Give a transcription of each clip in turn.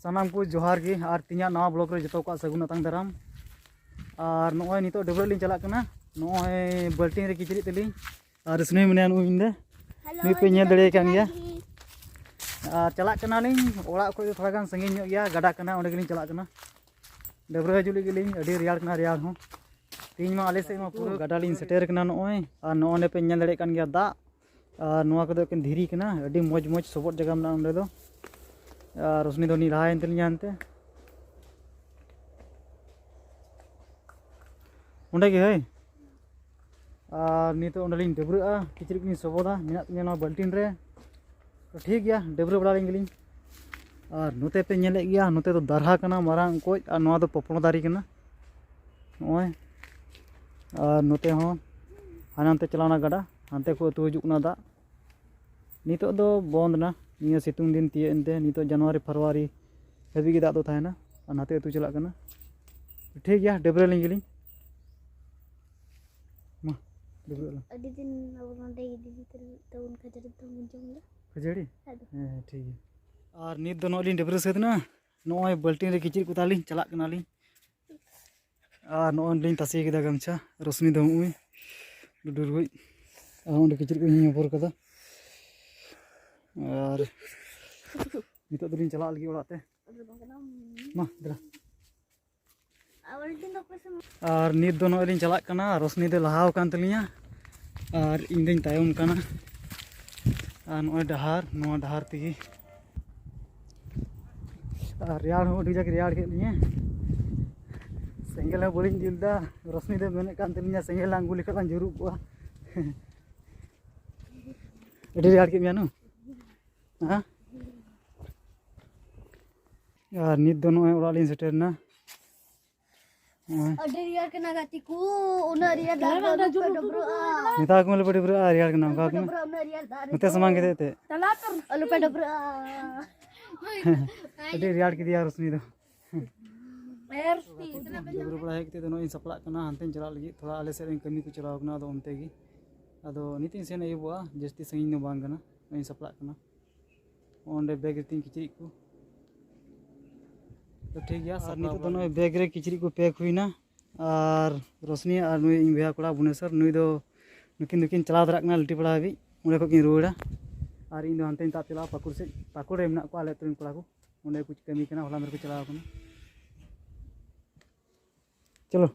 सानाम को जोहार की और तीन नवा ब्लॉग रे जो सगुन अतंग दाराम और नॉय नितो डबरा लिंग चला कना नॉय बाल्टी रे किचरी तली और सुनी मने नुइंदे नी पे ने दड़े कान गया और चला कना लिंग ओड़ा को थोड़ा गान संगी ᱧᱚᱜ गया गडा कना ओंडे गिलिंग चला कना डबरा हजुली गिलिंग अडी रियाल कना रियाल हो तीन मा आले से मा पूरा गडा लिंग सेटेर कना नॉय और नॉने पे ने दड़े कान गया दा और नोआ को एकेन धीरी कना अडी मौज मौज सबट जगह में ओंडे दो और उसने दो निरायन तलिया अंते ओंडे गे है और नी तो ओंडलिंग डबरा किचरी किनी सबोदा मेना तिया ना बाल्टीन रे तो ठीक गया डबरा बड़ा लिंग और नोते पे नेले गया नोते तो दरहा कना मारांग कोई और नोआ दो पपड़ दारी कना नोय और नोते हो हानांते चलाना गडा हांते को तो हजु दा नितो दो बंद ना निया सितुंग दिन तिये एनते नितो जनवरी फरवरी हबी के दा दो थायना और नाते तू चला कना ठीक गया डबरा लिंग गिलिंग मा डबरा अडी दिन अब नंदे दीदी तो उनका जरूरत तो मुझे मिला खजड़ी ठीक है और नित दो नॉलिंग डबरा सेदना नॉय बाल्टी रे किचरी को तालिंग चला कना लिंग और नॉन लिंग तसी के दा गमछा रोशनी दो उई डुडुर हुई और किचरी को हिं ऊपर कदा और नितो दलिंग चला लगी ओड़ाते मा दरा और नित दो नॉय लिंग चला कना रोशनी दे लहाव कान तलिया और इन दिन तायम कना और नॉय डहार तगी और रियाड़ हो डी जाके रियाड़ के लिए सेंगल बड़ी जिलदा रोशनी दे मेने कान तलिया सेंगल आंगुल लेखा जुरू को रियाड़ के मियानु हाँ यार नित दोनों है उड़ा लिंग सेटर ना अडे रियार के ना गाती को उना रियार दार जो डबरो निता को ले पड़ी बरा रियार के नाम का के मते समान के देते तला तर अलु पे डबरो अडे रियार के दिया रोशनी दो एरती डबरो बड़ा है के दोनों इन सपला कना हंते चला लगी थोड़ा आले से कमी को चलाव कना दो उनते की अदो नितिन सेन अयुबा जस्ती संगी न बांग कना इन सपला कना ओंडे बैग तीन किचरी को तो ठीक गया सर नितो दोनों बैग रे किचरी को पैक हुई ना और रोशनी और नुई इन भैया कोड़ा बुनेसर नुई दो नुकिन चला दरा कना लटी पड़ा हबी उंडे को किन रुड़ा और इन दो हंते ता चला पाकुर रे मेना को आले तुरिन पड़ा को उंडे कुछ कमी कना होला मेरे को चला कना चलो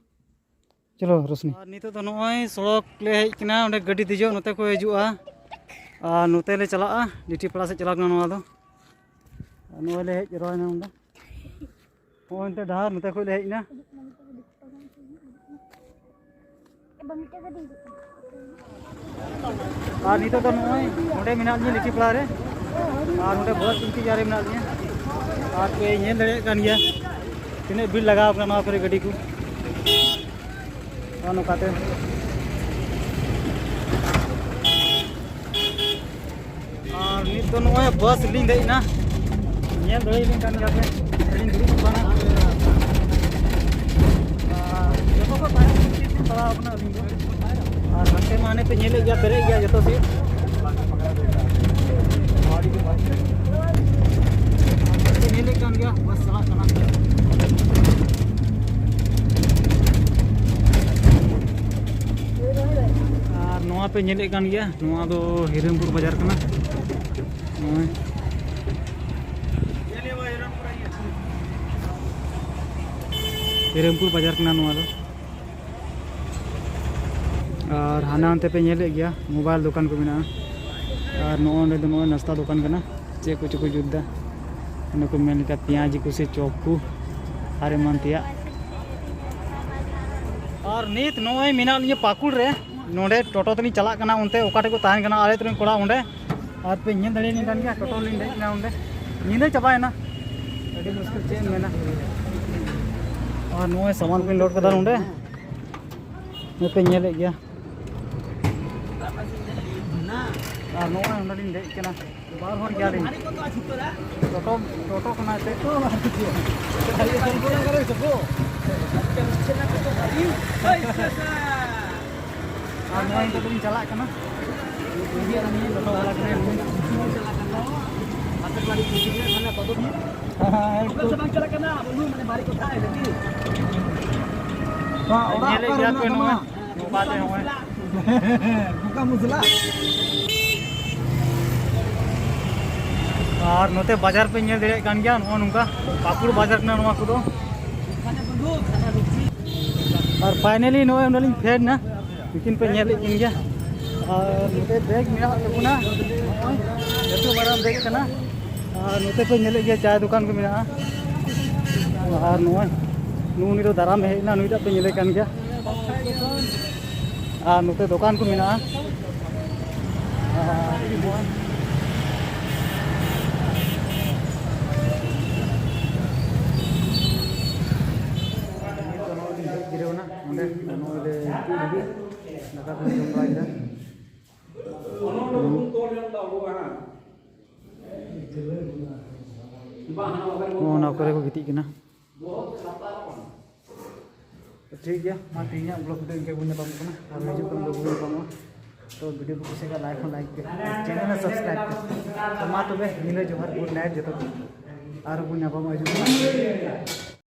चलो रोशनी और नितो तो नोय सड़क ले हेज कना उंडे गाड़ी दिजो नोते को हजुआ और नोते ले चला लिटी पड़ा से चला कना नोआ दो नोय ले हेज रोय ना उंडे ओंते डहार नोते को ले हेज ना और नितो तो नोय उंडे मेना नि लिटी पड़ा रे और उंडे बहुत चिंती जारे मेना नि और पे नेल दड़े कान गया तिने बिल लगाव कना नोआ करे गाड़ी को और नोकाते और नित दो नोय बस लिंग दे ना नेल दड़े लिंग कान गया पे लिंग दुरी बना जब को पाया पड़ा अपना लिंग और घंटे माने पे नेले गया करे गया जतो से नेले कान गया बस चला कना और नोआ पे नेले कान गया नोआ दो हिरमपुर बाजार कना हिरमपुर बाजार कना नोआ दो और हाना अंते पे नेले गया मोबाइल दुकान को मेना और नोने दो नोए नाश्ता दुकान कना चे कुछ जुद्दा नको मेन का पियाज को से चौकू अरे मानतिया और नित नोए मेना लिए पाकुड़ रे नोडे टोटो तनी चला कना उनते ओकाटे को ताहन कना आले तुरन कोड़ा उंडे और पे इन दड़े नि कान गया टोटो लिन दे ना उंडे नींदे चबाय ना अडी मुश्किल चे मेना और नोए सामान को लोड कदा उंडे ने पे नेले गया और नोए उंडे लिन दे कना बार हर गया लिन टोटो कना ते तो करे सबो और नोए तो तुम चला कना ये आनी टोटो वाला करे चला कना आते वाली कुछ ने माने Nyelek dia ko no. Bate hoy. Buka musla. और नोते बाजार पे ñel dere kan gyan on उनका पाकुड़ बाजार ना नोवा को और फाइनली नो उनलिन फेड ना लेकिन पे ñel इन गया और नोते बैग मेरा लगुना जतो बड़ा बैग कना और नोते पे ñel गया चाय दुकान को मेरा और नो नुनी तो दाराम है ना नुईटा पे ñel kan गया और नोते दुकान को मेरा करे को गिती कना ठीक है मा तीन ब्लॉग वीडियो इनके बुन पाम कना और हिजु कन ब्लॉग बुन पाम तो वीडियो को कुछ का लाइक पे चैनल में सब्सक्राइब तो मा तबे नीले जोहार गुड नाइट जतो और बुन पाम हिजु